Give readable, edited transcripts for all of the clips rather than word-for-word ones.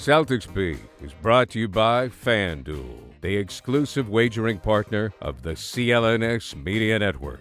Celtics Beat is brought to you by FanDuel, the exclusive wagering partner of the CLNS Media Network.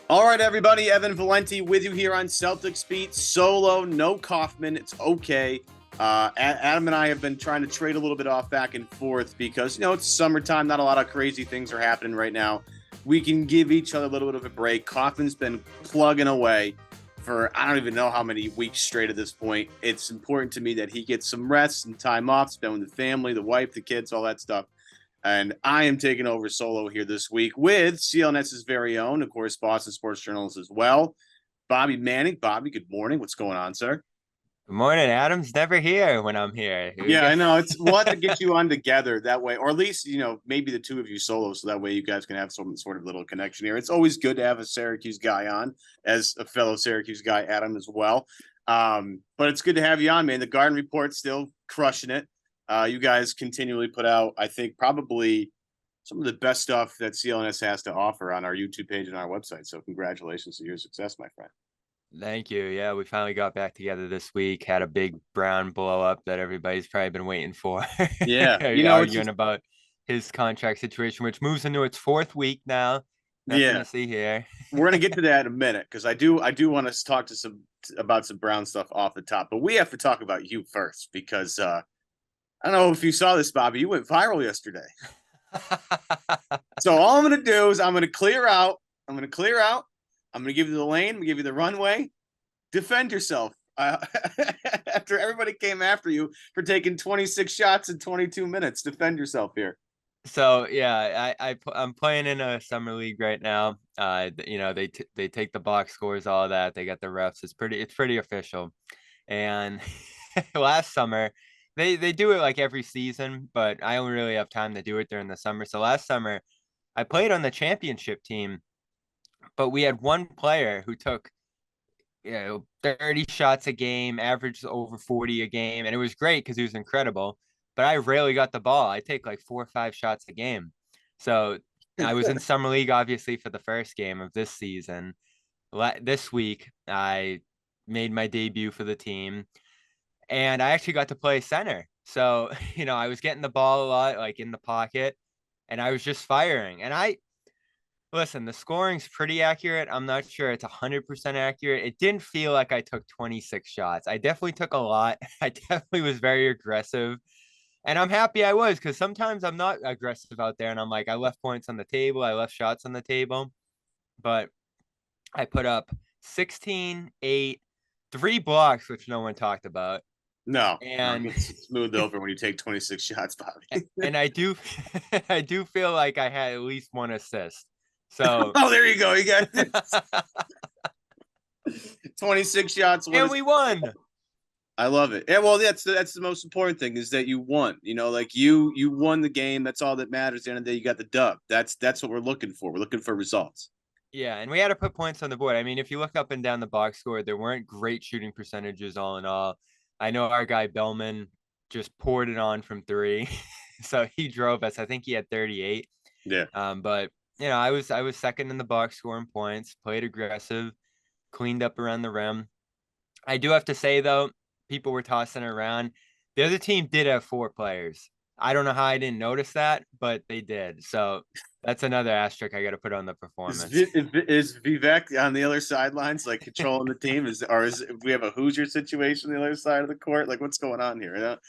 All right, everybody. Evan Valenti with you here on Celtics Beat. Solo, no Kaufman. It's okay. Adam and I have been trying to trade a little bit off back and forth because, it's summertime. Not a lot of crazy things are happening right now. We can give each other a little bit of a break. Kaufman's been plugging away for I don't even know how many weeks straight at this point. It's important to me that he gets some rest and time off, spend with the family, the wife, the kids, all that stuff. And I am taking over solo here this week with CLNS's very own, of course, Boston sports journalist as well, Bobby Manning. Bobby, good morning. What's going on, sir? Good morning. Adam's never here when I'm here. I know. We'll have to get you on together that way, or at least, maybe the two of you solo, so that way you guys can have some sort of little connection here. It's always good to have a Syracuse guy on, as a fellow Syracuse guy, Adam, as well. But it's good to have you on, man. The Garden Report's still crushing it. You guys continually put out, I think, probably some of the best stuff that CLNS has to offer on our YouTube page and our website. So congratulations to your success, my friend. Thank you. Yeah, we finally got back together this week. Had a big Brown blow up that everybody's probably been waiting for. Yeah, arguing about his contract situation, which moves into its fourth week now. Nothing to see here. We're gonna get to that in a minute because I do want to talk to about some Brown stuff off the top, but we have to talk about you first because I don't know if you saw this, Bobby. You went viral yesterday. So all I'm gonna do is I'm gonna clear out. I'm going to give you the lane. I'm going to give you the runway. Defend yourself. After everybody came after you for taking 26 shots in 22 minutes. Defend yourself here. So, yeah, I'm playing in a summer league right now. They take the box scores, all of that. They got the refs. It's pretty official. And last summer, they do it like every season, but I don't really have time to do it during the summer. So last summer, I played on the championship team. But we had one player who took, 30 shots a game, averaged over 40 a game. And it was great because he was incredible. But I rarely got the ball. I take like 4 or 5 shots a game. So I was in summer league, obviously, for the first game of this season. This week, I made my debut for the team. And I actually got to play center. So, I was getting the ball a lot, like in the pocket. And I was just firing. And listen, the scoring's pretty accurate. I'm not sure it's 100% accurate. It didn't feel like I took 26 shots. I definitely took a lot. I definitely was very aggressive. And I'm happy I was because sometimes I'm not aggressive out there. And I'm like, I left points on the table. I left shots on the table. But I put up 16, 8, 3 blocks, which no one talked about. No, and it's smoothed over when you take 26 shots, Bobby. And I do feel like I had at least 1 assist. So there you go. You got 26 shots. And we won. I love it. Yeah, well, that's the most important thing is that you won. You won the game. That's all that matters. At the end of the day, you got the dub. That's what we're looking for. We're looking for results. Yeah, and we had to put points on the board. I mean, if you look up and down the box score, there weren't great shooting percentages all in all. I know our guy Bellman just poured it on from 3. So he drove us. I think he had 38. Yeah. But I was second in the box scoring points, played aggressive, cleaned up around the rim. I do have to say, though, people were tossing around. The other team did have 4 players. I don't know how I didn't notice that, but they did. So that's another asterisk I got to put on the performance. Is Vivek on the other sidelines, like controlling the team? Is we have a Hoosier situation on the other side of the court? Like, what's going on here? It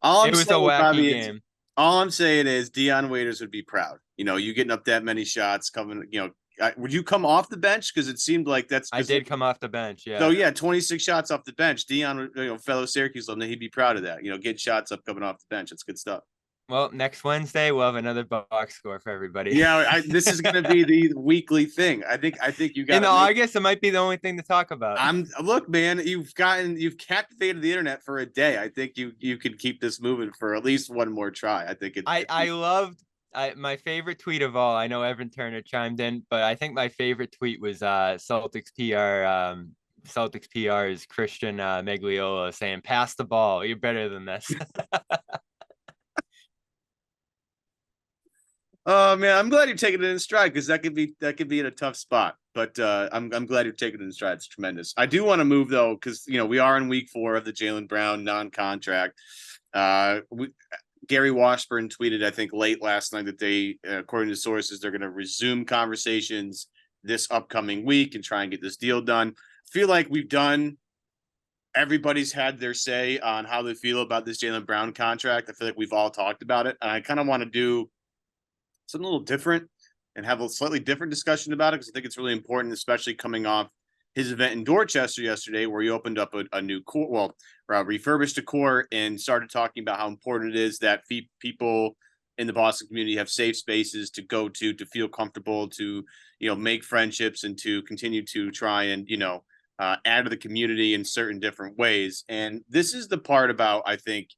was a wacky game. All I'm saying is Dion Waiters would be proud. You getting up that many shots coming, would you come off the bench? Because it seemed like I did come off the bench, yeah. So, 26 shots off the bench. Dion, fellow Syracuse alumni, he'd be proud of that. Get shots up coming off the bench. It's good stuff. Well, next Wednesday, we'll have another box score for everybody. Yeah, this is going to be the weekly thing. I think you got. In August, it might be the only thing to talk about. Look, man, you've captivated the internet for a day. I think you can keep this moving for at least one more try. I think I loved my favorite tweet of all. I know Evan Turner chimed in, but I think my favorite tweet was Celtics PR. Celtics PR's Christian Megliola saying, "Pass the ball. You're better than this." Oh man, I'm glad you're taking it in stride because that could be in a tough spot. But I'm glad you're taking it in stride. It's tremendous. I do want to move though, because we are in week 4 of the Jaylen Brown non-contract. Gary Washburn tweeted, I think, late last night that they, according to sources, they're going to resume conversations this upcoming week and try and get this deal done. I feel like everybody's had their say on how they feel about this Jaylen Brown contract. I feel like we've all talked about it. And I kind of want to do something a little different and have a slightly different discussion about it, because I think it's really important, especially coming off his event in Dorchester yesterday, where he opened up a new court, refurbished a court, and started talking about how important it is that people in the Boston community have safe spaces to go to feel comfortable, to make friendships, and to continue to try and add to the community in certain different ways. And this is the part about, I think,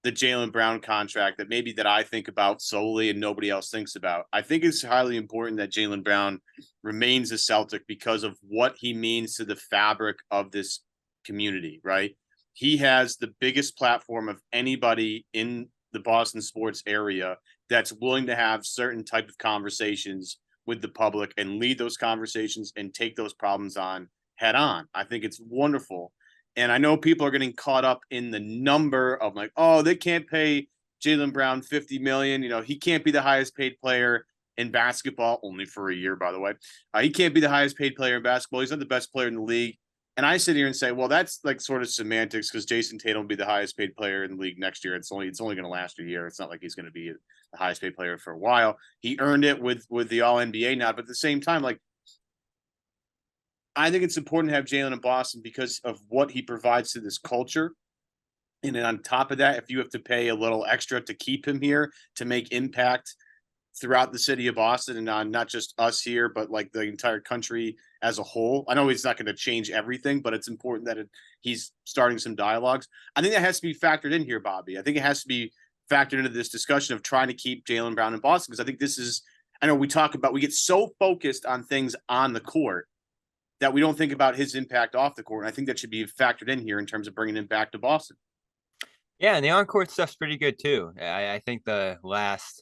the Jaylen Brown contract that I think about solely and nobody else thinks about. I think it's highly important that Jaylen Brown remains a Celtic because of what he means to the fabric of this community, right? He has the biggest platform of anybody in the Boston sports area that's willing to have certain type of conversations with the public and lead those conversations and take those problems on head on. I think it's wonderful. And I know people are getting caught up in the number of like, oh, they can't pay Jaylen Brown $50 million. He can't be the highest paid player in basketball, only for a year, by the way. He can't be the highest paid player in basketball. He's not the best player in the league. And I sit here and say, well, that's like sort of semantics, because Jason Tatum will be the highest paid player in the league next year. It's only going to last a year. It's not like he's going to be the highest paid player for a while. He earned it with the All NBA nod, but at the same time, like, I think it's important to have Jaylen in Boston because of what he provides to this culture. And then on top of that, if you have to pay a little extra to keep him here to make impact throughout the city of Boston, and on not just us here, but like the entire country as a whole. I know he's not going to change everything, but it's important that he's starting some dialogues. I think that has to be factored in here, Bobby. I think it has to be factored into this discussion of trying to keep Jaylen Brown in Boston, because I think I know we get so focused on things on the court that we don't think about his impact off the court. And I think that should be factored in here in terms of bringing him back to Boston. Yeah, and the on-court stuff's pretty good too. I think the last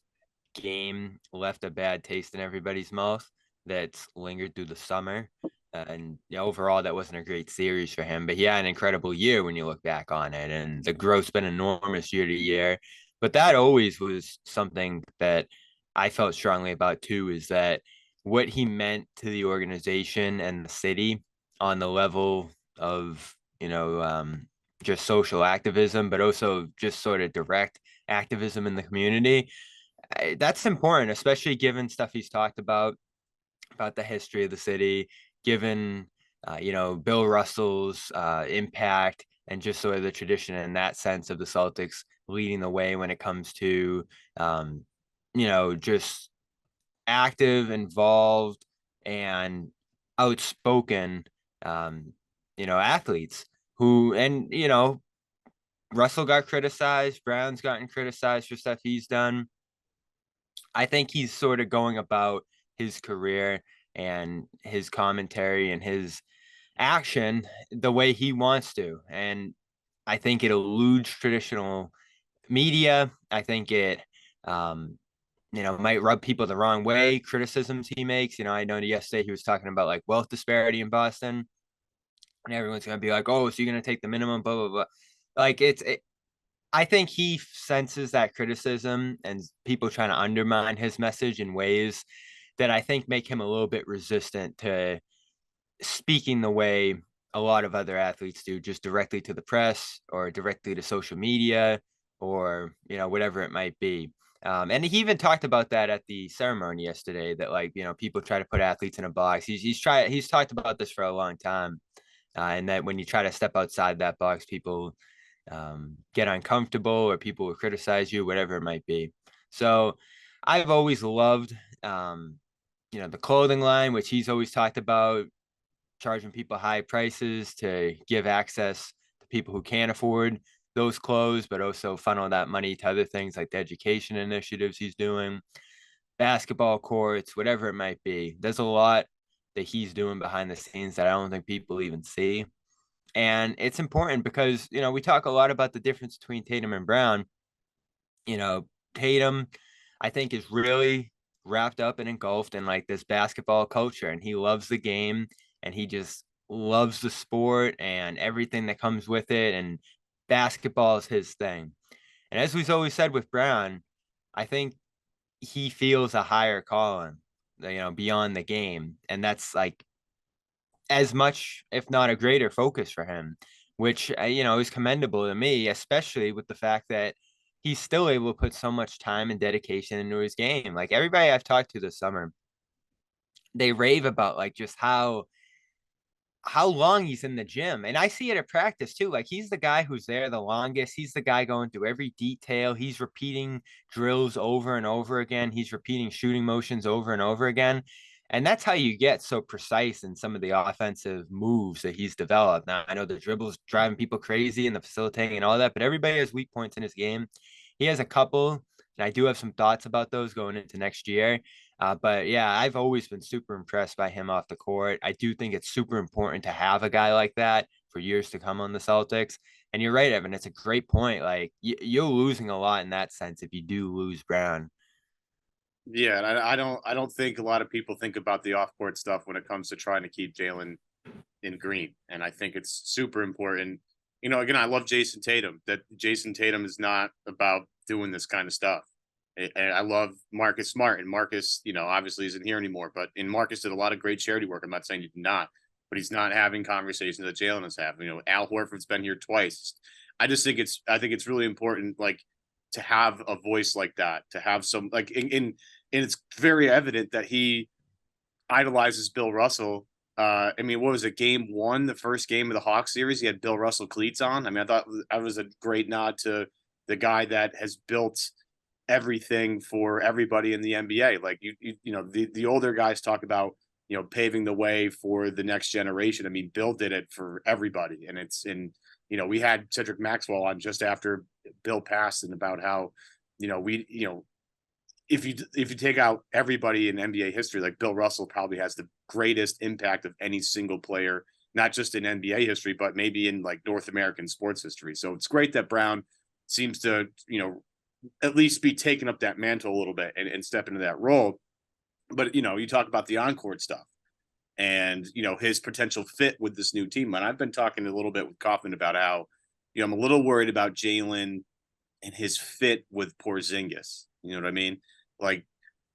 game left a bad taste in everybody's mouth that's lingered through the summer. And overall, that wasn't a great series for him. But he had an incredible year when you look back on it. And the growth's been enormous year to year. But that always was something that I felt strongly about too, is that what he meant to the organization and the city on the level of, just social activism, but also just sort of direct activism in the community. That's important, especially given stuff he's talked about the history of the city, given, Bill Russell's impact and just sort of the tradition in that sense of the Celtics leading the way when it comes to, just active, involved, and outspoken, athletes who, and, Russell got criticized, Brown's gotten criticized for stuff he's done. I think he's sort of going about his career and his commentary and his action the way he wants to. And I think it eludes traditional media. I think it, might rub people the wrong way, criticisms he makes. I know yesterday he was talking about like wealth disparity in Boston, and everyone's going to be like, oh, so you're going to take the minimum, blah, blah, blah. Like I think he senses that criticism and people trying to undermine his message in ways that I think make him a little bit resistant to speaking the way a lot of other athletes do, just directly to the press or directly to social media or, whatever it might be. And he even talked about that at the ceremony yesterday, that like, people try to put athletes in a box. He's talked about this for a long time. And that when you try to step outside that box, people get uncomfortable or people will criticize you, whatever it might be. So I've always loved, the clothing line, which he's always talked about, charging people high prices to give access to people who can't afford those clothes, but also funnel that money to other things like the education initiatives he's doing, basketball courts, whatever it might be. There's a lot that he's doing behind the scenes that I don't think people even see. And it's important because, we talk a lot about the difference between Tatum and Brown. Tatum, I think, is really wrapped up and engulfed in like this basketball culture, and he loves the game, and he just loves the sport and everything that comes with it, and basketball is his thing. And as we've always said with Brown, I think he feels a higher calling, beyond the game. And that's like as much, if not a greater focus for him, which, is commendable to me, especially with the fact that he's still able to put so much time and dedication into his game. Like everybody I've talked to this summer, they rave about like just how long he's in the gym. And I see it at practice too. Like he's the guy who's there the longest. He's the guy going through every detail. He's repeating drills over and over again. He's repeating shooting motions over and over again. And that's how you get so precise in some of the offensive moves that he's developed. Now, I know the dribbles driving people crazy and the facilitating and all that, but everybody has weak points in his game. He has a couple, and I do have some thoughts about those going into next year. But yeah, I've always been super impressed by him off the court. I do think it's super important to have a guy like that for years to come on the Celtics. And you're right, Evan. It's a great point. Like you're losing a lot in that sense if you do lose Brown. Yeah, and I don't think a lot of people think about the off court stuff when it comes to trying to keep Jaylen in green. And I think it's super important. Again, I love Jason Tatum. That Jason Tatum is not about doing this kind of stuff. And I love Marcus Smart, and Marcus, obviously isn't here anymore, but Marcus did a lot of great charity work. I'm not saying he did not, but he's not having conversations that Jaylen is having. Al Horford's been here twice. I think it's really important, like, to have a voice like that, to have some, like, and it's very evident that he idolizes Bill Russell. What was it? Game 1, the first game of the Hawks series, he had Bill Russell cleats on. I thought that was a great nod to the guy that has built everything for everybody in the NBA. Like the older guys talk about, paving the way for the next generation. Bill did it for everybody. And we had Cedric Maxwell on just after Bill passed, and about how, if you take out everybody in NBA history, like Bill Russell probably has the greatest impact of any single player, not just in NBA history, but maybe in like North American sports history. So it's great that Brown seems to, at least be taking up that mantle a little bit and step into that role. But, you talk about the on-court stuff and, his potential fit with this new team. And I've been talking a little bit with Kaufman about how, I'm a little worried about Jaylen and his fit with Porzingis. You know what I mean? Like,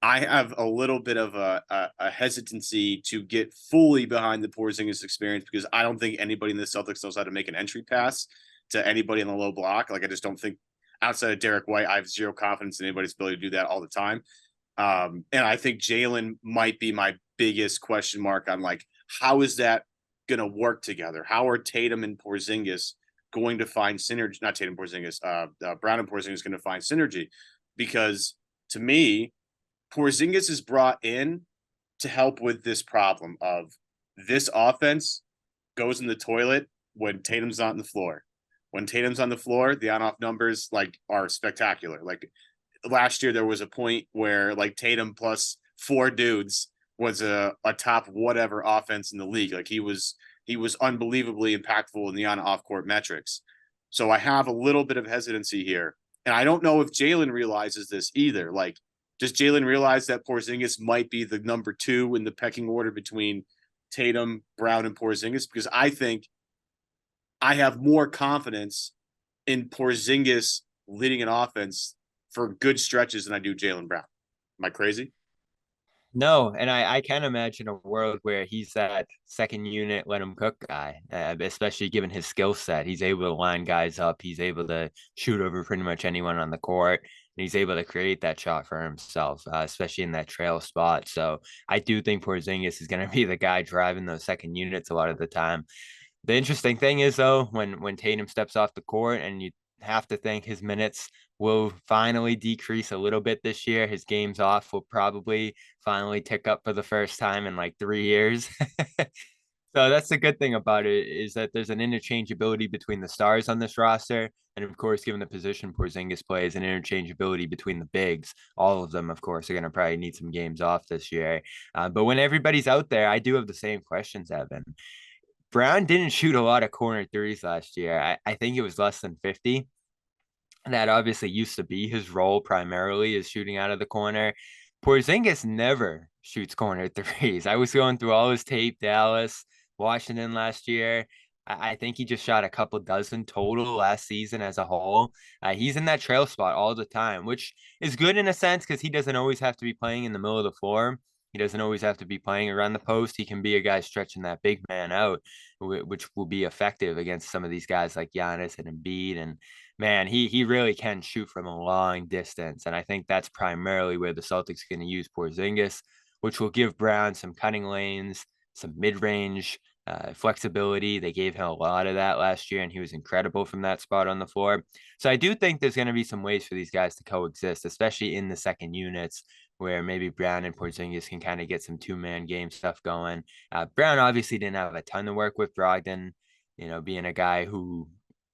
I have a little bit of a hesitancy to get fully behind the Porzingis experience, because I don't think anybody in the Celtics knows how to make an entry pass to anybody in the low block. Like, I just don't think, outside of Derek White, I have zero confidence in anybody's ability to do that all the time. And I think Jaylen might be my biggest question mark on, like, how is that going to work together? How are Tatum and Porzingis going to find synergy? Not Tatum, Porzingis, Brown and Porzingis going to find synergy? Because to me, Porzingis is brought in to help with this problem of this offense goes in the toilet when Tatum's not on the floor. When Tatum's on the floor, the on-off numbers are spectacular. Like last year, there was a point where like Tatum plus 4 dudes was a top whatever offense in the league. Like he was unbelievably impactful in the on-off court metrics. So I have a little bit of hesitancy here, and I don't know if Jaylen realizes this either. Like, does Jaylen realize that Porzingis might be the number 2 in the pecking order between Tatum, Brown, and Porzingis? Because I think I have more confidence in Porzingis leading an offense for good stretches than I do Jaylen Brown. Am I crazy? No, and I can imagine a world where he's that second unit, let him cook guy, especially given his skill set. He's able to line guys up. He's able to shoot over pretty much anyone on the court. And he's able to create that shot for himself, especially in that trail spot. So I do think Porzingis is going to be the guy driving those second units a lot of the time. The interesting thing is, though, when Tatum steps off the court, and you have to think his minutes will finally decrease a little bit this year. His games off will probably finally tick up for the first time in like 3 years. So that's the good thing about it, is that there's an interchangeability between the stars on this roster. And of course, given the position Porzingis plays, an interchangeability between the bigs. All of them, of course, are going to probably need some games off this year. But when everybody's out there, I do have the same questions, Evan. Brown didn't shoot a lot of corner threes last year. I think it was less than 50. That obviously used to be his role primarily, is shooting out of the corner. Porzingis never shoots corner threes. I was going through all his tape, Dallas, Washington last year. I think he just shot a couple dozen total last season as a whole. He's in that trail spot all the time, which is good in a sense because he doesn't always have to be playing in the middle of the floor. He doesn't always have to be playing around the post. He can be a guy stretching that big man out, which will be effective against some of these guys like Giannis and Embiid. And man, he really can shoot from a long distance. And I think that's primarily where the Celtics are going to use Porzingis, which will give Brown some cutting lanes, some mid-range flexibility. They gave him a lot of that last year, and he was incredible from that spot on the floor. So I do think there's going to be some ways for these guys to coexist, especially in the second units, where maybe Brown and Porzingis can kind of get some two-man game stuff going. Brown obviously didn't have a ton to work with. Brogdon, being a guy who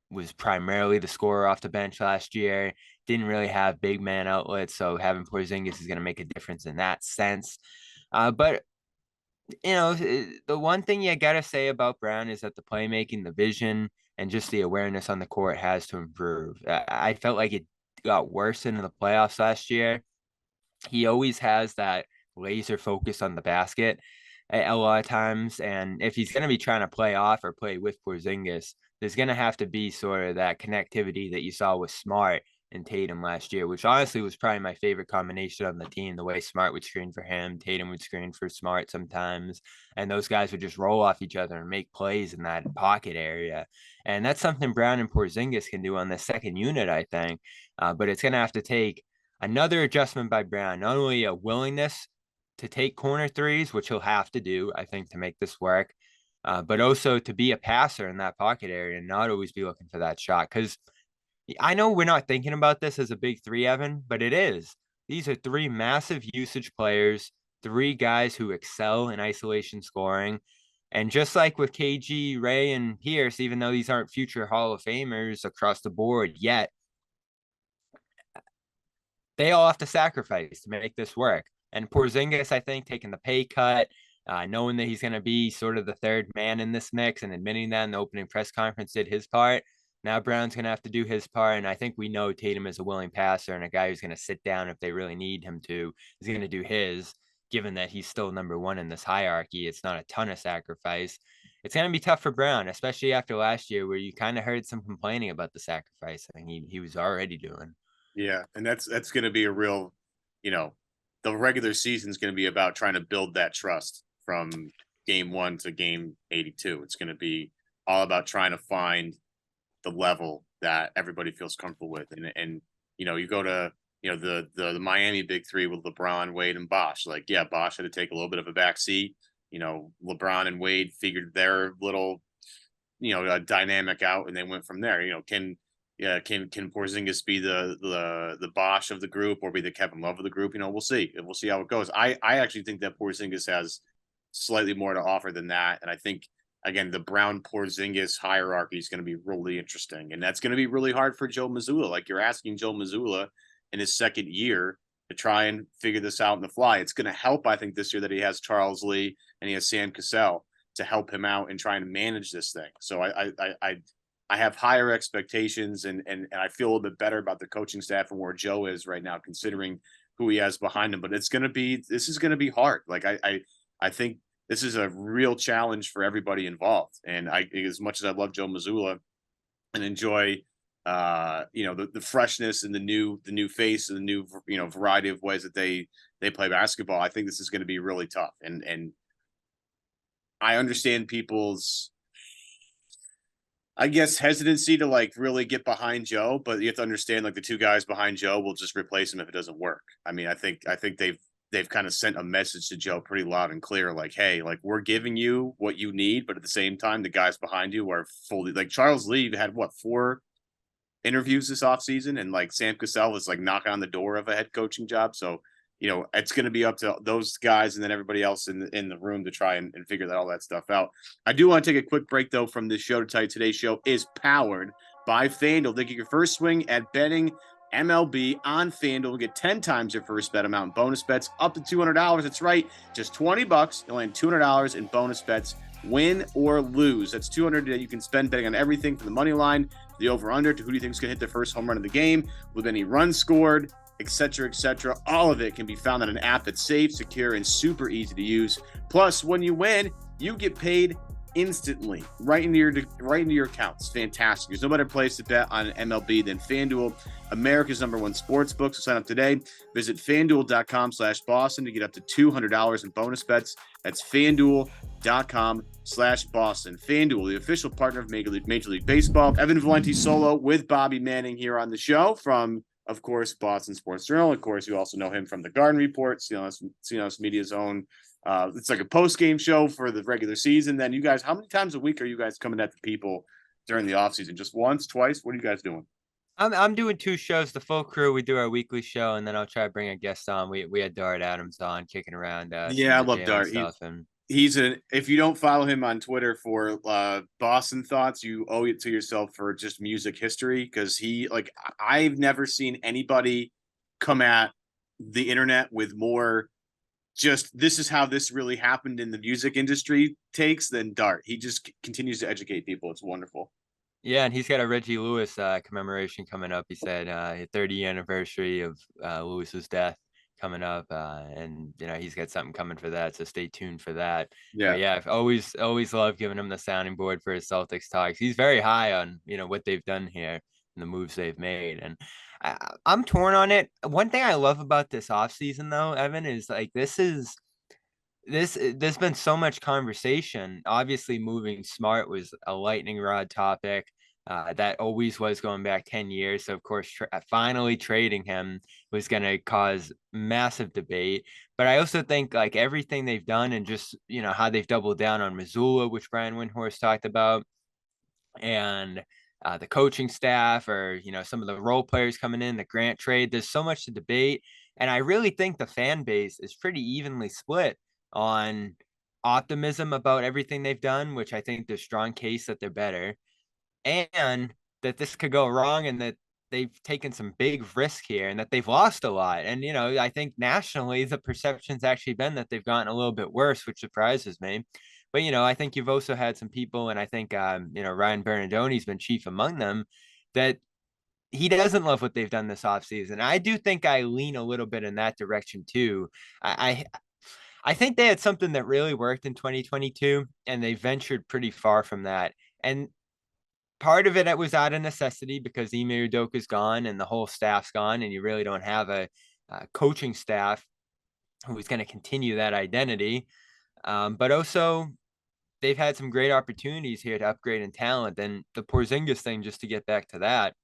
was primarily the scorer off the bench last year, didn't really have big man outlets. So having Porzingis is going to make a difference in that sense. But the one thing you got to say about Brown is that the playmaking, the vision, and just the awareness on the court has to improve. I felt like it got worse in the playoffs last year. He always has that laser focus on the basket a lot of times. And if he's going to be trying to play off or play with Porzingis, there's going to have to be sort of that connectivity that you saw with Smart and Tatum last year, which honestly was probably my favorite combination on the team, the way Smart would screen for him, Tatum would screen for Smart sometimes, and those guys would just roll off each other and make plays in that pocket area. And that's something Brown and Porzingis can do on the second unit, I think, but it's going to have to take another adjustment by Brown, not only a willingness to take corner threes, which he'll have to do, I think, to make this work, but also to be a passer in that pocket area and not always be looking for that shot. Because I know we're not thinking about this as a big three, Evan, but it is. These are three massive usage players, three guys who excel in isolation scoring. And just like with KG, Ray, and Pierce, even though these aren't future Hall of Famers across the board yet, they all have to sacrifice to make this work. And Porzingis, I think, taking the pay cut, knowing that he's going to be sort of the third man in this mix and admitting that in the opening press conference, did his part. Now Brown's going to have to do his part, and I think we know Tatum is a willing passer and a guy who's going to sit down if they really need him to. He's going to do his, given that he's still number one in this hierarchy. It's not a ton of sacrifice. It's going to be tough for Brown, especially after last year where you kind of heard some complaining about the sacrifice. I think he was already doing. Yeah, and that's going to be a real, the regular season is going to be about trying to build that trust from game 1 to game 82. It's going to be all about trying to find the level that everybody feels comfortable with. And you go to, the Miami big three with LeBron, Wade, and Bosh. Like, yeah, Bosh had to take a little bit of a back seat. LeBron and Wade figured their little, dynamic out, and they went from there. Can Porzingis be the Bosh of the group or be the Kevin Love of the group? We'll see. We'll see how it goes. I actually think that Porzingis has slightly more to offer than that. And I think, again, the Brown Porzingis hierarchy is going to be really interesting. And that's going to be really hard for Joe Mazzulla. Like, you're asking Joe Mazzulla in his second year to try and figure this out on the fly. It's going to help, I think, this year that he has Charles Lee and he has Sam Cassell to help him out and try and manage this thing. So I have higher expectations and I feel a little bit better about the coaching staff and where Joe is right now, considering who he has behind him. But this is going to be hard. Like, I think this is a real challenge for everybody involved. And as much as I love Joe Mazzulla and enjoy, the freshness and the new face and the new, variety of ways that they play basketball, I think this is going to be really tough. And I understand people's, I guess, hesitancy to like really get behind Joe, but you have to understand, like, the two guys behind Joe will just replace him if it doesn't work. I mean, I think they've kind of sent a message to Joe pretty loud and clear, like, hey, like, we're giving you what you need, but at the same time, the guys behind you are fully, like, Charles Lee had 4 interviews this offseason, and like Sam Cassell is like knocking on the door of a head coaching job. So, it's going to be up to those guys and then everybody else in the room to try and figure all that stuff out. I do want to take a quick break, though, from this show to tell you today's show is powered by FanDuel. They get your first swing at betting MLB on FanDuel. Get 10 times your first bet amount in bonus bets up to $200. That's right, just $20. You'll land $200 in bonus bets, win or lose. That's $200 that you can spend betting on everything from the money line, the over-under, to who do you think is going to hit the first home run of the game, with any runs scored, etc., etc. All of it can be found on an app that's safe, secure, and super easy to use. Plus, when you win, you get paid instantly right into your account. It's fantastic. There's no better place to bet on MLB than FanDuel, America's #1 sports book. So sign up today. Visit FanDuel.com/Boston to get up to $200 in bonus bets. That's FanDuel.com/Boston. FanDuel, the official partner of Major League Baseball. Evan Valenti solo with Bobby Manning here on the show from, of course, Boston Sports Journal. Of course, you also know him from the Garden Report, CLNS Media's own. It's like a post-game show for the regular season. Then you guys, how many times a week are you guys coming at the people during the offseason? Just once, twice? What are you guys doing? I'm doing 2 shows, the full crew. We do our weekly show, and then I'll try to bring a guest on. We had Dart Adams on kicking around Yeah, I some of the love Jaylen Dart. stuff. And If you don't follow him on Twitter for Boston thoughts, you owe it to yourself for just music history, because I've never seen anybody come at the internet with more just this is how this really happened in the music industry takes than Dart. He just continues to educate people. It's wonderful. yeah, and he's got a Reggie Lewis commemoration coming up. He said 30th anniversary of Lewis's death coming up, and he's got something coming for that. So stay tuned for that. Yeah. But yeah, I've always loved giving him the sounding board for his Celtics talks. He's very high on what they've done here and the moves they've made, and I'm torn on it. One thing I love about this offseason, though, Evan, is there's been so much conversation. Obviously, moving Smart was a lightning rod topic. That always was going back 10 years. So, of course, finally trading him was going to cause massive debate. But I also think everything they've done and just, how they've doubled down on Missoula, which Brian Windhorst talked about, and the coaching staff, or some of the role players coming in, the Grant trade. There's so much to debate, and I really think the fan base is pretty evenly split on optimism about everything they've done, which I think there's strong case that they're better, and that this could go wrong, and that they've taken some big risk here, and that they've lost a lot. And I think nationally the perception's actually been that they've gotten a little bit worse, which surprises me. But, I think you've also had some people, and I think, Ryan Bernardoni's been chief among them, that he doesn't love what they've done this offseason. I do think I lean a little bit in that direction too. I think they had something that really worked in 2022, and they ventured pretty far from that. And part of it was out of necessity because Ime Udoka's gone and the whole staff's gone, and you really don't have a coaching staff who is going to continue that identity. But also, they've had some great opportunities here to upgrade in talent. And the Porzingis thing, just to get back to that,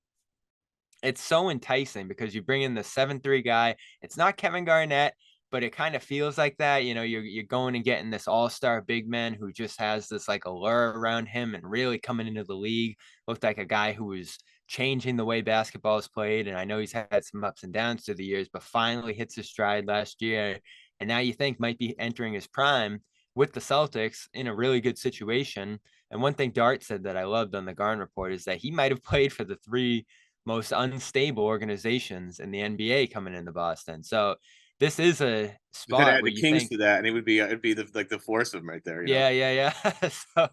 it's so enticing because you bring in the 7'3" guy. It's not Kevin Garnett, but it kind of feels like that. You're going and getting this all-star big man who just has this allure around him, and really coming into the league looked like a guy who was changing the way basketball is played. And I know he's had some ups and downs through the years, but finally hits his stride last year. And now you think might be entering his prime with the Celtics in a really good situation. And one thing Dart said that I loved on the Garden Report is that he might have played for the 3 most unstable organizations in the NBA coming into Boston. So this is a spot add where the you Kings think to that, and it'd be the force of them right there. Yeah. So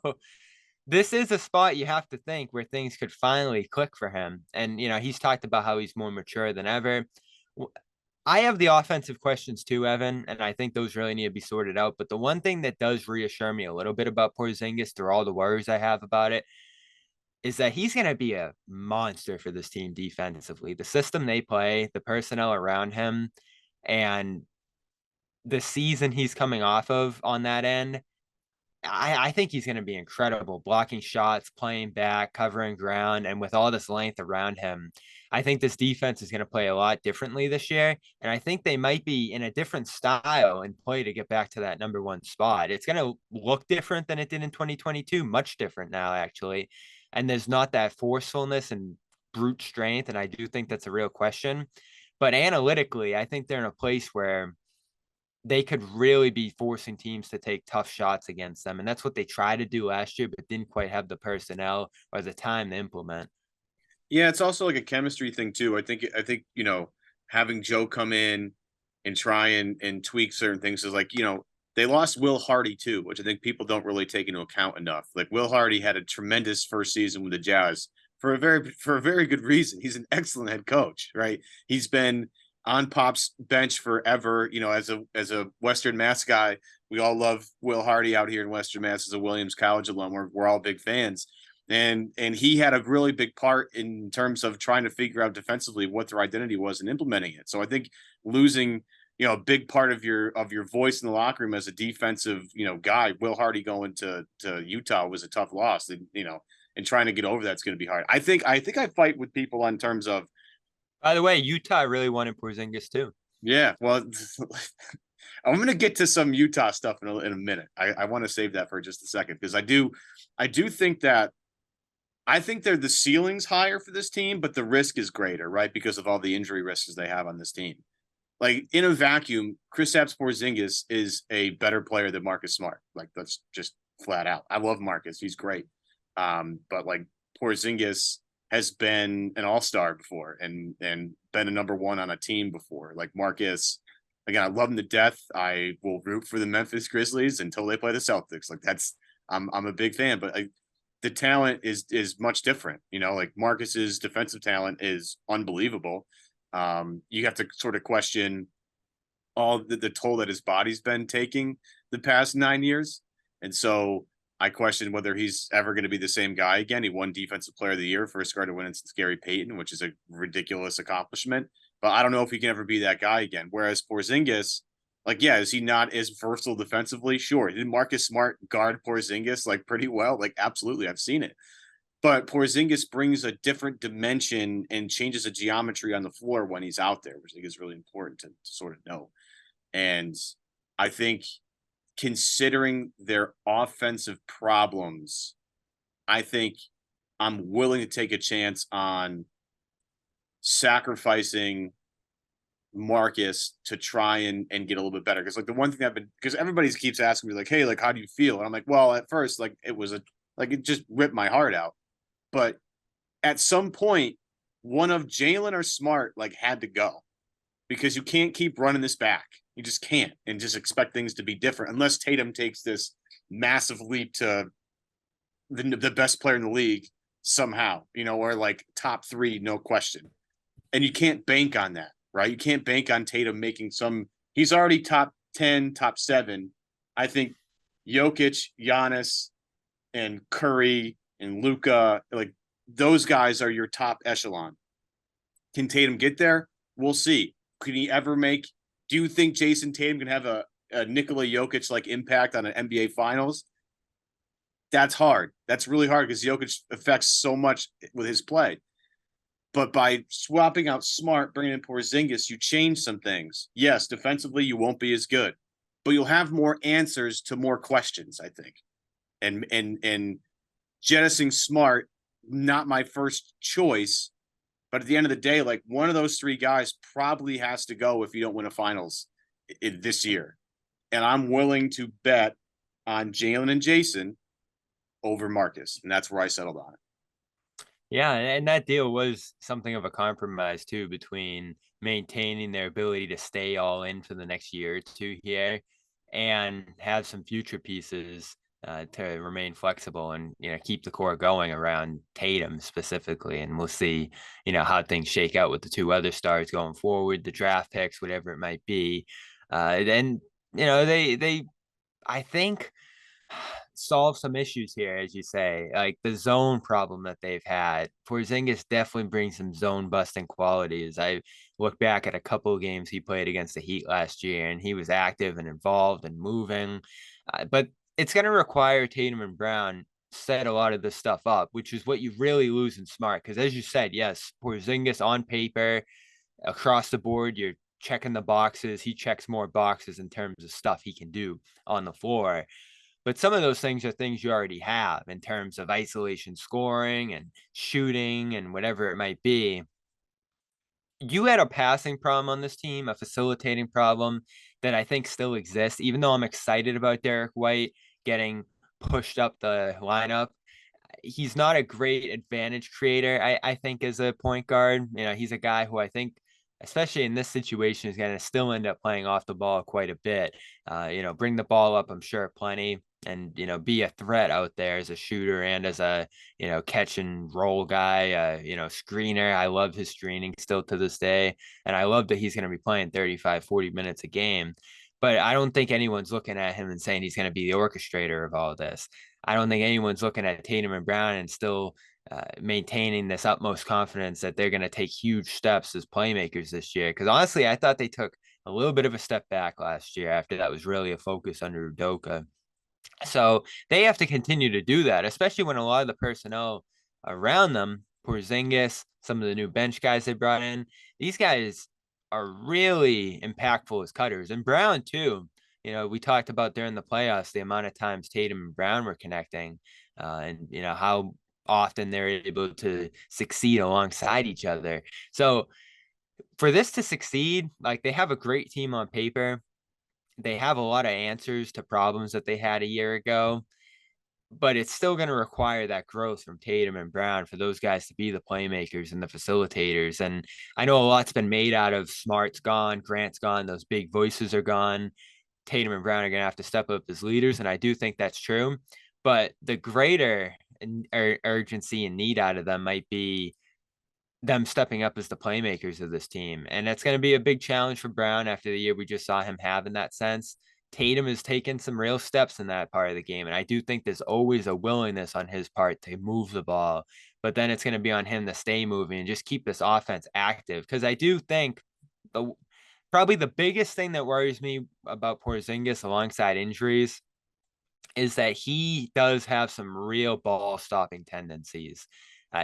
this is a spot you have to think where things could finally click for him. And, he's talked about how he's more mature than ever. I have the offensive questions too, Evan, and I think those really need to be sorted out. But the one thing that does reassure me a little bit about Porzingis, through all the worries I have about it, is that he's going to be a monster for this team defensively. The system they play, the personnel around him, and the season he's coming off of on that end, I think he's going to be incredible, blocking shots, playing back, covering ground, and with all this length around him. I think this defense is going to play a lot differently this year, and I think they might be in a different style and play to get back to that #1 spot. It's going to look different than it did in 2022, much different now, actually, and there's not that forcefulness and brute strength, and I do think that's a real question. But analytically, I think they're in a place where they could really be forcing teams to take tough shots against them. And that's what they tried to do last year, but didn't quite have the personnel or the time to implement. Yeah, it's also like a chemistry thing too. I think having Joe come in and try and tweak certain things is they lost Will Hardy too, which I think people don't really take into account enough. Like, Will Hardy had a tremendous first season with the Jazz for a very good reason. He's an excellent head coach, right? He's been on Pop's bench forever. You know, as a Western Mass guy, we all love Will Hardy out here in Western Mass as a Williams College alum. We're all big fans. And he had a really big part in terms of trying to figure out defensively what their identity was and implementing it. So I think losing, you know, a big part of your voice in the locker room as a defensive, you know, guy, Will Hardy going to Utah was a tough loss. And, you know, and trying to get over that's going to be hard. I think I fight with people on terms of. By the way, Utah really wanted Porzingis too. Yeah, well, I'm going to get to some Utah stuff in a minute. I want to save that for just a second because I do think that. I think the ceiling's higher for this team, but the risk is greater, right? Because of all the injury risks they have on this team. Like in a vacuum, Kristaps Porzingis is a better player than Marcus Smart. Like that's just flat out. I love Marcus; he's great. But like Porzingis has been an all-star before and been a number one on a team before. Like Marcus, again, I love him to death. I will root for the Memphis Grizzlies until they play the Celtics. Like I'm a big fan, but the talent is much different. You know, like Marcus's defensive talent is unbelievable. You have to sort of question all the toll that his body's been taking the past 9 years. And so I question whether he's ever going to be the same guy again. He won Defensive Player of the Year, first guard to win it since Gary Payton, which is a ridiculous accomplishment. But I don't know if he can ever be that guy again. Whereas Porzingis, like, yeah, is he not as versatile defensively? Sure. Did Marcus Smart guard Porzingis like pretty well? Like, absolutely. I've seen it. But Porzingis brings a different dimension and changes the geometry on the floor when he's out there, which I think is really important to sort of know. And I think considering their offensive problems, I think I'm willing to take a chance on sacrificing Marcus to try and get a little bit better. Because like the one thing because everybody keeps asking me like, hey, like, how do you feel? And I'm like, well, at first, like it just ripped my heart out. But at some point, one of Jaylen or Smart like had to go because you can't keep running this back. You just can't and just expect things to be different unless Tatum takes this massive leap to the best player in the league somehow, you know, or like top 3, no question. And you can't bank on that. Right? You can't bank on Tatum making he's already top 10, top 7. I think Jokic, Giannis, and Curry and Luka, like those guys are your top echelon. Can Tatum get there? We'll see. Can he ever do you think Jason Tatum can have a Nikola Jokic like impact on an NBA Finals? That's hard. That's really hard because Jokic affects so much with his play. But by swapping out Smart, bringing in Porzingis, you change some things. Yes, defensively, you won't be as good, but you'll have more answers to more questions, I think. And jettisoning Smart, not my first choice, but at the end of the day, like one of those 3 guys probably has to go if you don't win a finals this year. And I'm willing to bet on Jaylen and Jason over Marcus, and that's where I settled on it. Yeah, and that deal was something of a compromise too between maintaining their ability to stay all in for the next year or 2 here and have some future pieces to remain flexible and, you know, keep the core going around Tatum specifically. And we'll see, you know, how things shake out with the 2 other stars going forward, the draft picks, whatever it might be. Then, you know, they I think solve some issues here, as you say, like the zone problem that they've had. Porzingis definitely brings some zone busting qualities. I look back at a couple of games he played against the Heat last year, and he was active and involved and moving. But it's going to require Tatum and Brown set a lot of this stuff up, which is what you really lose in Smart. Because as you said, yes, Porzingis on paper, across the board, you're checking the boxes. He checks more boxes in terms of stuff he can do on the floor. But some of those things are things you already have in terms of isolation scoring and shooting and whatever it might be. You had a passing problem on this team, a facilitating problem that I think still exists, even though I'm excited about Derek White getting pushed up the lineup. He's not a great advantage creator, I think, as a point guard. You know, he's a guy who I think, especially in this situation, is going to still end up playing off the ball quite a bit. You know, bring the ball up, I'm sure, plenty. be a threat out there as a shooter and as a, catch and roll guy, screener. I love his screening still to this day. And I love that he's going to be playing 35, 40 minutes a game. But I don't think anyone's looking at him and saying he's going to be the orchestrator of all of this. I don't think anyone's looking at Tatum and Brown and still maintaining this utmost confidence that they're going to take huge steps as playmakers this year. Because honestly, I thought they took a little bit of a step back last year after that was really a focus under Udoka. So they have to continue to do that, especially when a lot of the personnel around them, Porzingis, some of the new bench guys they brought in, these guys are really impactful as cutters. And Brown, too. We talked about during the playoffs the amount of times Tatum and Brown were connecting, and how often they're able to succeed alongside each other. So for this to succeed, like, they have a great team on paper. They have a lot of answers to problems that they had a year ago, but it's still going to require that growth from Tatum and Brown for those guys to be the playmakers and the facilitators. And I know a lot's been made out of Smart's gone, Grant's gone, those big voices are gone. Tatum and Brown are going to have to step up as leaders, and I do think that's true. But the greater urgency and need out of them might be them stepping up as the playmakers of this team. And that's going to be a big challenge for Brown after the year we just saw him have in that sense. Tatum has taken some real steps in that part of the game. And I do think there's always a willingness on his part to move the ball, but then it's going to be on him to stay moving and just keep this offense active. Because I do think probably the biggest thing that worries me about Porzingis alongside injuries is that he does have some real ball stopping tendencies.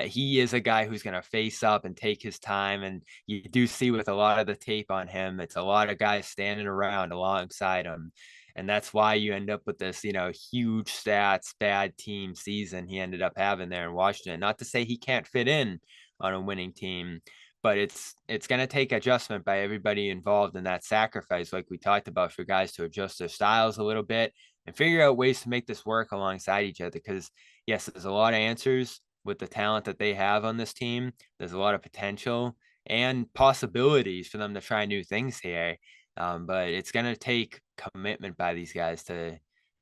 He is a guy who's going to face up and take his time. And you do see with a lot of the tape on him, it's a lot of guys standing around alongside him. And that's why you end up with this, huge stats, bad team season he ended up having there in Washington. Not to say he can't fit in on a winning team, but it's going to take adjustment by everybody involved in that sacrifice, like we talked about, for guys to adjust their styles a little bit and figure out ways to make this work alongside each other. Because yes, there's a lot of answers with the talent that they have on this team. There's a lot of potential and possibilities for them to try new things here. But it's going to take commitment by these guys to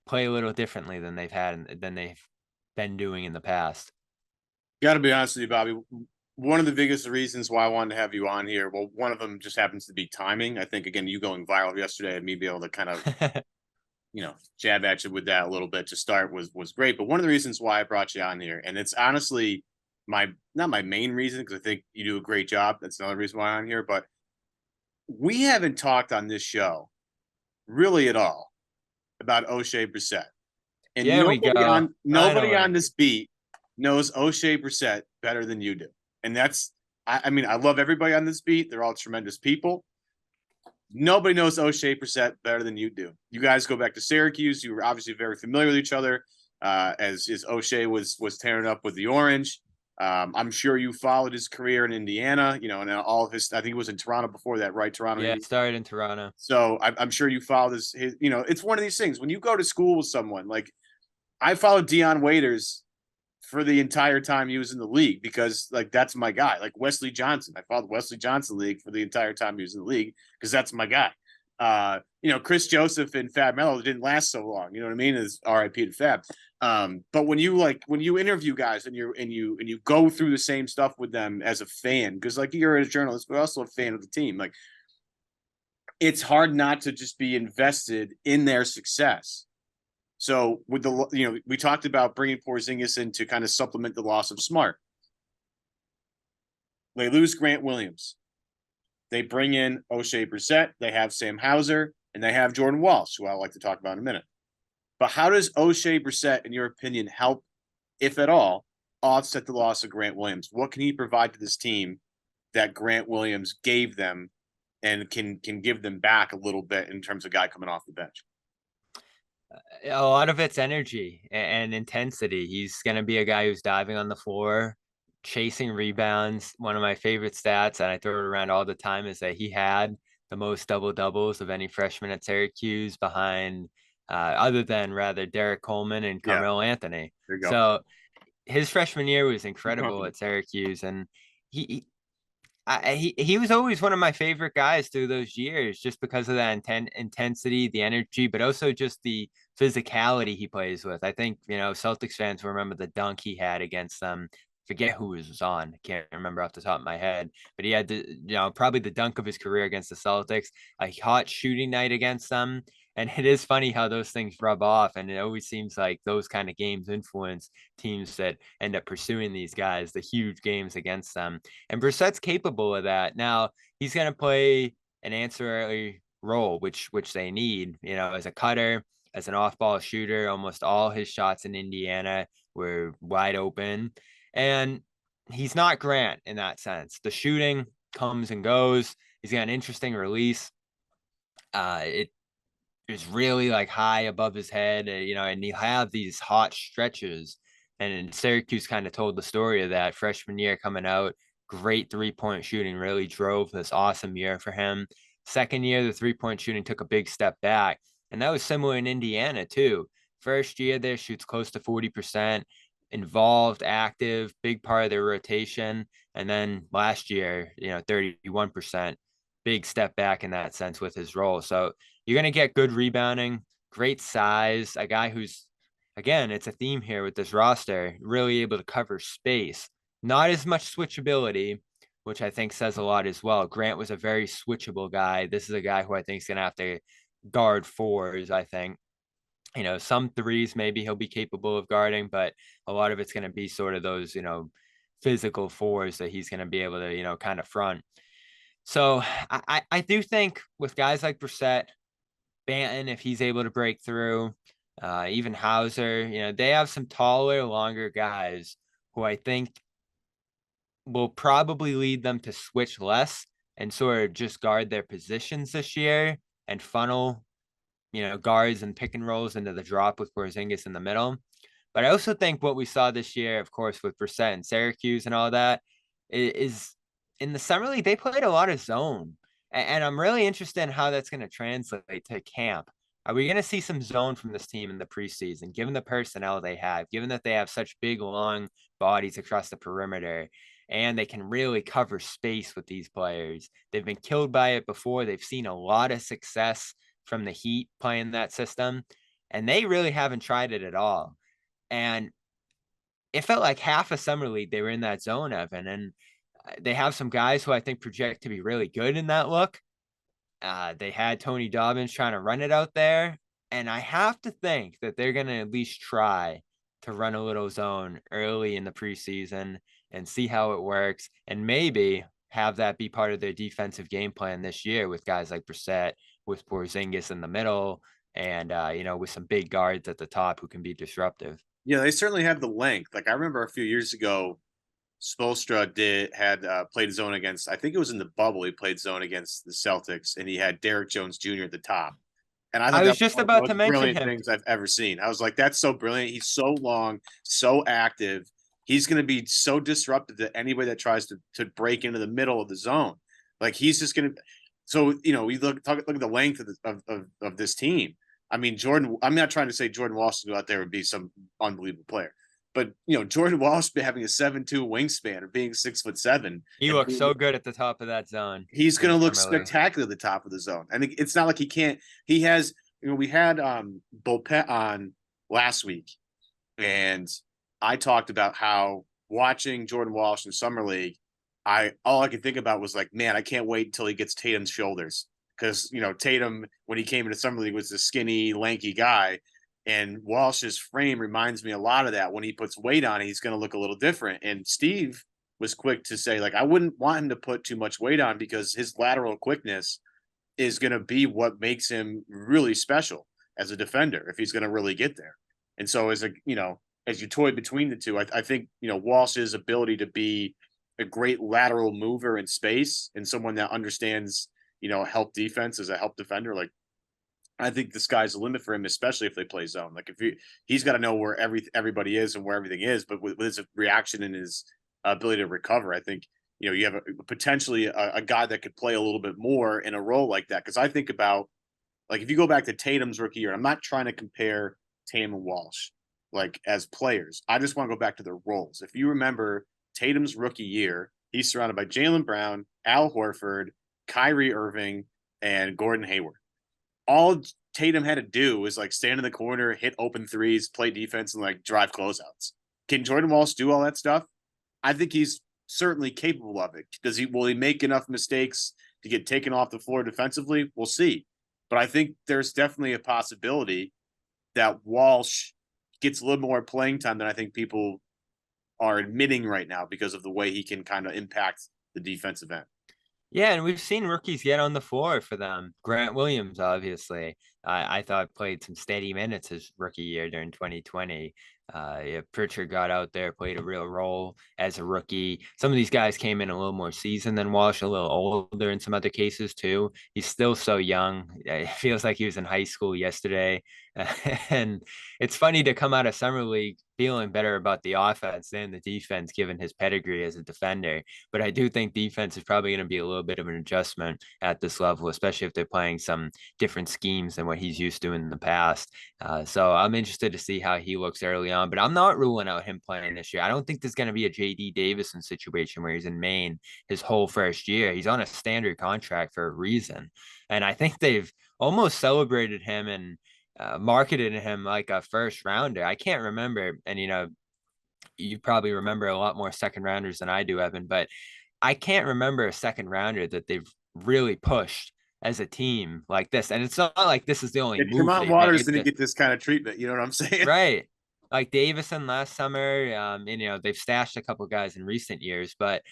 play a little differently than they've been doing in the past. Got to be honest with you, Bobby. One of the biggest reasons why I wanted to have you on here, well, one of them just happens to be timing. I think, again, you going viral yesterday and me being able to kind of jab at you with that a little bit to start was great. But one of the reasons why I brought you on here, and it's honestly not my main reason, because I think you do a great job. That's another reason why I'm here. But we haven't talked on this show really at all about Oshae Brissett. And nobody on this beat knows Oshae Brissett better than you do. And that's, I mean, I love everybody on this beat. They're all tremendous people. Nobody knows Oshae Brissett better than you do. You guys go back to Syracuse. You were obviously very familiar with each other, as Oshae was tearing up with the Orange. I'm sure you followed his career in Indiana, and all of his. I think he was in Toronto before that, right? Toronto. Yeah, started in Toronto. So I'm sure you followed his. It's one of these things when you go to school with someone. Like, I followed Dion Waiters for the entire time he was in the league, because like that's my guy. Like Wesley Johnson, I followed Wesley Johnson league for the entire time he was in the league because that's my guy. Chris Joseph and Fab Melo didn't last so long. You know what I mean? Is RIP to Fab. But when you interview guys and you go through the same stuff with them as a fan, because like you're a journalist but also a fan of the team, like it's hard not to just be invested in their success. So with we talked about bringing Porzingis in to kind of supplement the loss of Smart. They lose Grant Williams. They bring in Oshae Brissett. They have Sam Hauser, and they have Jordan Walsh, who I'll like to talk about in a minute. But how does Oshae Brissett, in your opinion, help, if at all, offset the loss of Grant Williams? What can he provide to this team that Grant Williams gave them and can give them back a little bit in terms of guy coming off the bench? A lot of it's energy and intensity. He's going to be a guy who's diving on the floor, chasing rebounds. One of my favorite stats, and I throw it around all the time, is that he had the most double doubles of any freshman at Syracuse, behind other than Derek Coleman and Carmelo Anthony. There you go. So his freshman year was incredible at Syracuse, and he was always one of my favorite guys through those years, just because of that intensity, the energy, but also just the physicality he plays with. I think, Celtics fans will remember the dunk he had against them. Forget who was on. I can't remember off the top of my head, but he had probably the dunk of his career against the Celtics, a hot shooting night against them. And it is funny how those things rub off. And it always seems like those kind of games influence teams that end up pursuing these guys, the huge games against them. And Brissett's capable of that. Now, he's going to play an ancillary role, which they need, as a cutter, as an off-ball shooter. Almost all his shots in Indiana were wide open. And he's not Grant in that sense. The shooting comes and goes. He's got an interesting release. It is really like high above his head, and he'll have these hot stretches. And Syracuse kind of told the story of that freshman year coming out. Great 3-point shooting really drove this awesome year for him. Second year, the 3-point shooting took a big step back. And that was similar in Indiana too. First year there, shoots close to 40%, involved, active, big part of their rotation. And then last year, 31%, big step back in that sense with his role. So you're going to get good rebounding, great size, a guy who's, again, it's a theme here with this roster, really able to cover space. Not as much switchability, which I think says a lot as well. Grant was a very switchable guy. This is a guy who I think is going to have to guard fours, I think. Some threes maybe he'll be capable of guarding, but a lot of it's going to be sort of those, physical fours that he's going to be able to, kind of front. So I do think with guys like Brissett, Banton, if he's able to break through, even Hauser, they have some taller, longer guys who I think will probably lead them to switch less and sort of just guard their positions this year and funnel, guards and pick and rolls into the drop with Porzingis in the middle. But I also think what we saw this year, of course, with Brissett and Syracuse and all that, is in the summer league, they played a lot of zone. And I'm really interested in how that's going to translate to camp. Are we going to see some zone from this team in the preseason, given the personnel they have, given that they have such big, long bodies across the perimeter, and they can really cover space with these players? They've been killed by it before. They've seen a lot of success from the Heat playing that system, and they really haven't tried it at all. And it felt like half a summer league they were in that zone, Evan, and they have some guys who I think project to be really good in that look. They had Tony Dobbins trying to run it out there, and I have to think that they're going to at least try to run a little zone early in the preseason and see how it works, and maybe have that be part of their defensive game plan this year with guys like Brissett, with Porzingis in the middle, and with some big guards at the top who can be disruptive. Yeah, they certainly have the length. Like I remember a few years ago, Spoelstra had played zone against, I think it was in the bubble, he played zone against the Celtics, and he had Derrick Jones Jr. at the top. And I thought I was that just was about one to of the mention brilliant him. things I've ever seen. I was like, that's so brilliant. He's so long, so active. He's going to be so disruptive to anybody that tries to break into the middle of the zone. Like he's just going to. So we look at the length of this team. I mean, Jordan. I'm not trying to say Jordan Walsh out there would be some unbelievable player, but Jordan Walsh having a 7'2" wingspan or being 6'7", He looks so good at the top of that zone. He's going to look spectacular at the top of the zone. I think it's not like he can't. He has. We had Bullpet on last week, and I talked about how watching Jordan Walsh in summer league, all I could think about was like, man, I can't wait until he gets Tatum's shoulders, because Tatum, when he came into summer league, was this skinny, lanky guy, and Walsh's frame reminds me a lot of that. When he puts weight on it, he's going to look a little different. And Steve was quick to say, like, I wouldn't want him to put too much weight on, because his lateral quickness is going to be what makes him really special as a defender if he's going to really get there. And so as you toy between the two, I think Walsh's ability to be a great lateral mover in space and someone that understands help defense as a help defender, like I think the sky's the limit for him, especially if they play zone. Like if he's got to know where everybody is and where everything is, but with his reaction and his ability to recover, I think you have potentially a guy that could play a little bit more in a role like that. Because I think about, like, if you go back to Tatum's rookie year, I'm not trying to compare Tatum and Walsh like as players. I just want to go back to their roles. If you remember Tatum's rookie year, he's surrounded by Jaylen Brown, Al Horford, Kyrie Irving, and Gordon Hayward. All Tatum had to do was like stand in the corner, hit open threes, play defense, and like drive closeouts. Can Jordan Walsh do all that stuff? I think he's certainly capable of it. Will he make enough mistakes to get taken off the floor defensively? We'll see. But I think there's definitely a possibility that Walsh gets a little more playing time than I think people are admitting right now because of the way he can kind of impact the defensive end. Yeah, and we've seen rookies get on the floor for them. Grant Williams, obviously, I thought played some steady minutes his rookie year during 2020. Yeah, Pritchard got out there, played a real role as a rookie. Some of these guys came in a little more seasoned than Walsh, a little older in some other cases too. He's still so young. It feels like he was in high school yesterday. And it's funny to come out of summer league feeling better about the offense than the defense, given his pedigree as a defender. But I do think defense is probably going to be a little bit of an adjustment at this level, especially if they're playing some different schemes than what he's used to in the past. So I'm interested to see how he looks early on, but I'm not ruling out him playing this year. I don't think there's going to be a JD Davison situation where he's in Maine his whole first year. He's on a standard contract for a reason. And I think they've almost celebrated him and marketed him like a first rounder. I can't remember. And, you probably remember a lot more second rounders than I do, Evan, but I can't remember a second rounder that they've really pushed as a team like this. And it's not like this is the only move. Tremont Waters didn't get this kind of treatment. You know what I'm saying? Right. Like Davison last summer, and, they've stashed a couple guys in recent years, but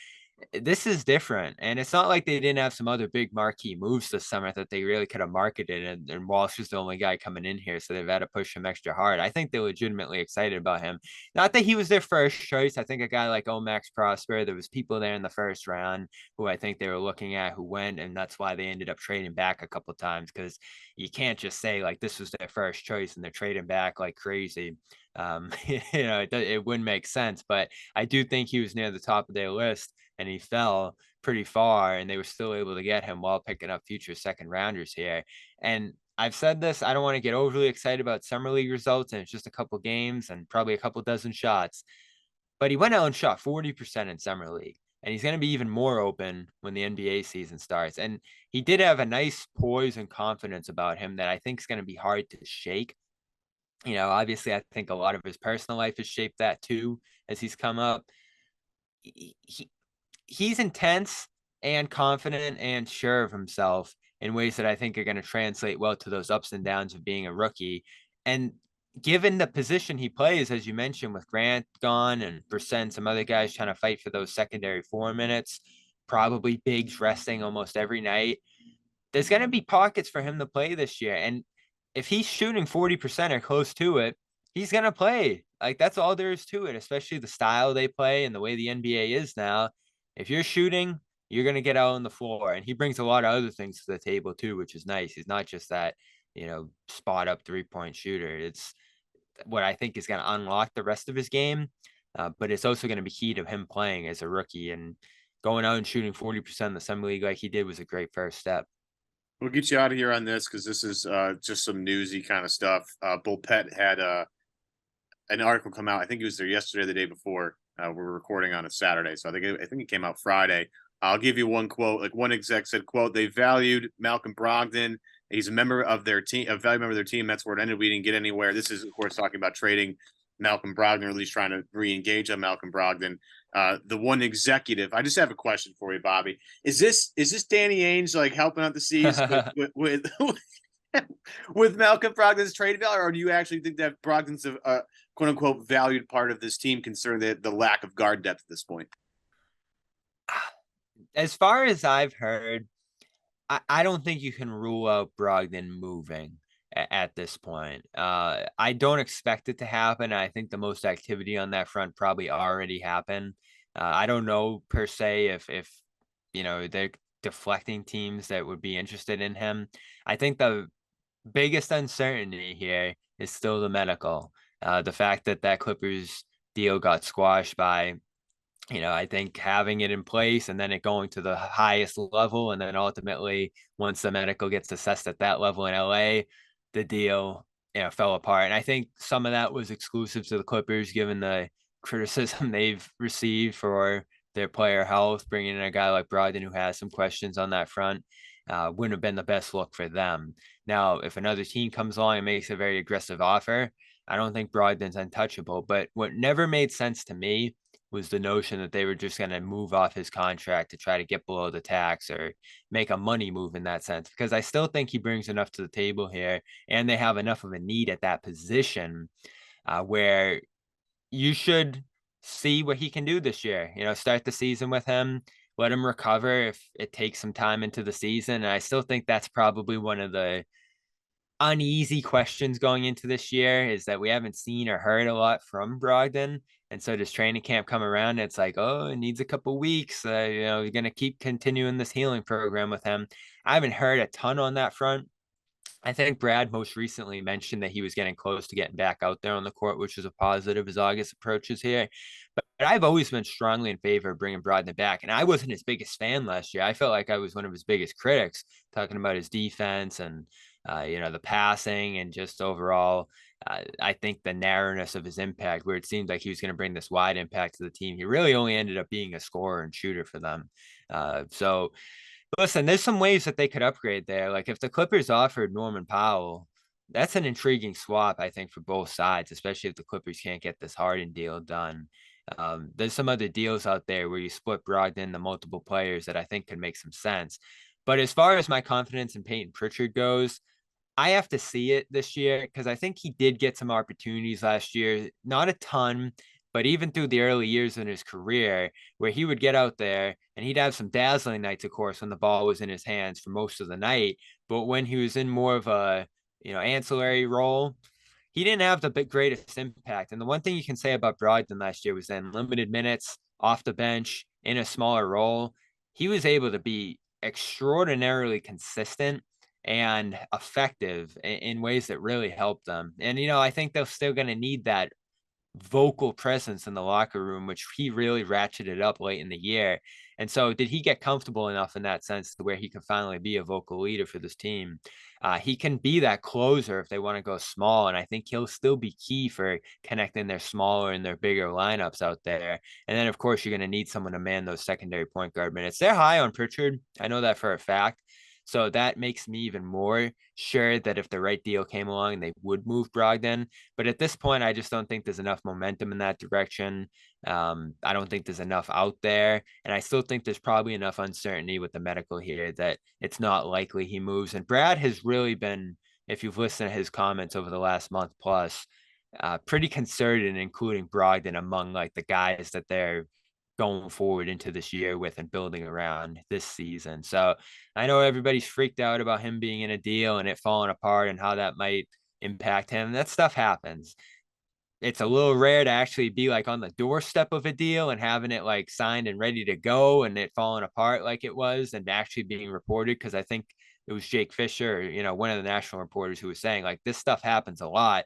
this is different. And it's not like they didn't have some other big marquee moves this summer that they really could have marketed. And Walsh is the only guy coming in here, so they've had to push him extra hard. I think they're legitimately excited about him. Not that he was their first choice. I think a guy like Omax Prosper, there was people there in the first round who I think they were looking at who went, and that's why they ended up trading back a couple of times, because you can't just say like this was their first choice and they're trading back like crazy. It wouldn't make sense, but I do think he was near the top of their list and he fell pretty far, and they were still able to get him while picking up future second rounders here. And I've said this, I don't want to get overly excited about summer league results, and it's just a couple games and probably a couple dozen shots, but he went out and shot 40% in summer league, and he's going to be even more open when the NBA season starts. And he did have a nice poise and confidence about him that I think is going to be hard to shake. Obviously I think a lot of his personal life has shaped that too as he's come up. He's intense and confident and sure of himself in ways that I think are going to translate well to those ups and downs of being a rookie. And given the position he plays, as you mentioned, with Grant gone and Brissett and some other guys trying to fight for those secondary 4 minutes, probably Biggs resting almost every night, there's going to be pockets for him to play this year. And if he's shooting 40% or close to it, he's going to play. Like, that's all there is to it, especially the style they play and the way the NBA is now. If you're shooting, you're going to get out on the floor. And he brings a lot of other things to the table too, which is nice. He's not just that, spot up 3-point shooter. It's what I think is going to unlock the rest of his game. But it's also going to be key to him playing as a rookie, and going out and shooting 40% in the summer league like he did was a great first step. We'll get you out of here on this because this is just some newsy kind of stuff. Bull Pet had an article come out. I think it was there yesterday or the day before. We're recording on a Saturday, so I think it came out Friday. I'll give you one quote. Like, one exec said, "Quote: They valued Malcolm Brogdon. He's a member of their team, a valued member of their team. That's where it ended. We didn't get anywhere." This is, of course, talking about trading Malcolm Brogdon, or at least trying to re-engage on Malcolm Brogdon. The one executive. I just have a question for you, Bobby. Is this Danny Ainge like helping out the C's with with Malcolm Brogdon's trade value, or do you actually think that Brogdon's a quote unquote valued part of this team, considering the lack of guard depth at this point? As far as I've heard, I don't think you can rule out Brogdon moving at this point. I don't expect it to happen. I think the most activity on that front probably already happened. I don't know per se if they're deflecting teams that would be interested in him. I think the biggest uncertainty here is still the medical. The fact that Clippers deal got squashed by, I think having it in place and then it going to the highest level, and then ultimately once the medical gets assessed at that level in LA, the deal fell apart. And I think some of that was exclusive to the Clippers, given the criticism they've received for their player health, bringing in a guy like Brogdon who has some questions on that front wouldn't have been the best look for them. Now, if another team comes along and makes a very aggressive offer, I don't think Brogdon's untouchable. But what never made sense to me was the notion that they were just going to move off his contract to try to get below the tax or make a money move in that sense, because I still think he brings enough to the table here, and they have enough of a need at that position where you should see what he can do this year. Start the season with him, let him recover if it takes some time into the season. And I still think that's probably one of the uneasy questions going into this year, is that we haven't seen or heard a lot from Brogdon. And so does training camp come around? It's like, oh, it needs a couple weeks. You're going to keep continuing this healing program with him. I haven't heard a ton on that front. I think Brad most recently mentioned that he was getting close to getting back out there on the court, which is a positive as August approaches here. But I've always been strongly in favor of bringing Brogdon back. And I wasn't his biggest fan last year. I felt like I was one of his biggest critics, talking about his defense and, the passing and just overall. I think the narrowness of his impact, where it seemed like he was going to bring this wide impact to the team, he really only ended up being a scorer and shooter for them. So listen, there's some ways that they could upgrade there. Like if the Clippers offered Norman Powell, that's an intriguing swap, I think, for both sides, especially if the Clippers can't get this Harden deal done. There's some other deals out there where you split Brogdon to multiple players that I think could make some sense. But as far as my confidence in Peyton Pritchard goes, I have to see it this year, because I think he did get some opportunities last year, not a ton, but even through the early years in his career, where he would get out there and he'd have some dazzling nights, of course, when the ball was in his hands for most of the night. But when he was in more of a, ancillary role, he didn't have the greatest impact. And the one thing you can say about Brogdon last year was then limited minutes off the bench in a smaller role, he was able to be extraordinarily consistent and effective in ways that really helped them. And, I think they're still going to need that vocal presence in the locker room, which he really ratcheted up late in the year. And so did he get comfortable enough in that sense to where he could finally be a vocal leader for this team? He can be that closer if they want to go small. And I think he'll still be key for connecting their smaller and their bigger lineups out there. And then, of course, you're going to need someone to man those secondary point guard minutes. They're high on Pritchard. I know that for a fact. So that makes me even more sure that if the right deal came along, they would move Brogdon. But at this point, I just don't think there's enough momentum in that direction. I don't think there's enough out there. And I still think there's probably enough uncertainty with the medical here that it's not likely he moves. And Brad has really been, if you've listened to his comments over the last month plus, pretty concerted in including Brogdon among like the guys that they're going forward into this year with and building around this season. So I know everybody's freaked out about him being in a deal and it falling apart and how that might impact him. That stuff happens. It's a little rare to actually be like on the doorstep of a deal and having it like signed and ready to go and it falling apart like it was and actually being reported. Cause I think it was Jake Fisher, one of the national reporters, who was saying like this stuff happens a lot,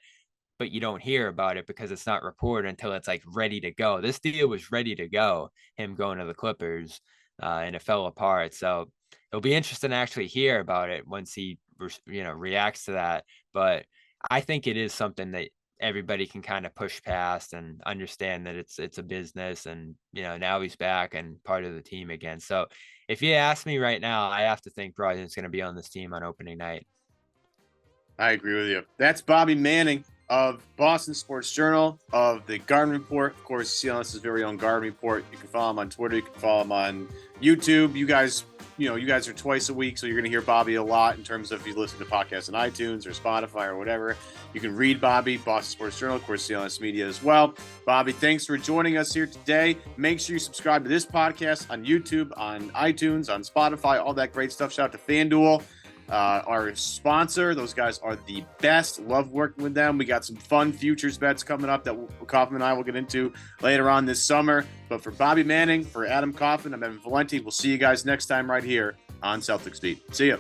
but you don't hear about it because it's not reported until it's like ready to go. This deal was ready to go, him going to the Clippers, and it fell apart. So it'll be interesting to actually hear about it once he, reacts to that. But I think it is something that everybody can kind of push past and understand that it's a business, and now he's back and part of the team again. So if you ask me right now, I have to think Brogdon's going to be on this team on opening night. I agree with you. That's Bobby Manning of Boston Sports Journal, of the Garden Report, of course, CLNS's very own Garden Report. You can follow him on Twitter. You can follow him on YouTube. You guys are twice a week, so you're going to hear Bobby a lot in terms of if you listen to podcasts on iTunes or Spotify or whatever. You can read Bobby, Boston Sports Journal, of course, CLNS Media as well. Bobby, thanks for joining us here today. Make sure you subscribe to this podcast on YouTube, on iTunes, on Spotify, all that great stuff. Shout out to FanDuel, our sponsor. Those guys are the best. Love working with them. We got some fun futures bets coming up that Kaufman and I will get into later on this summer. But for Bobby Manning, for Adam Kaufman, I'm Evan Valenti. We'll see you guys next time right here on Celtics Beat. See ya.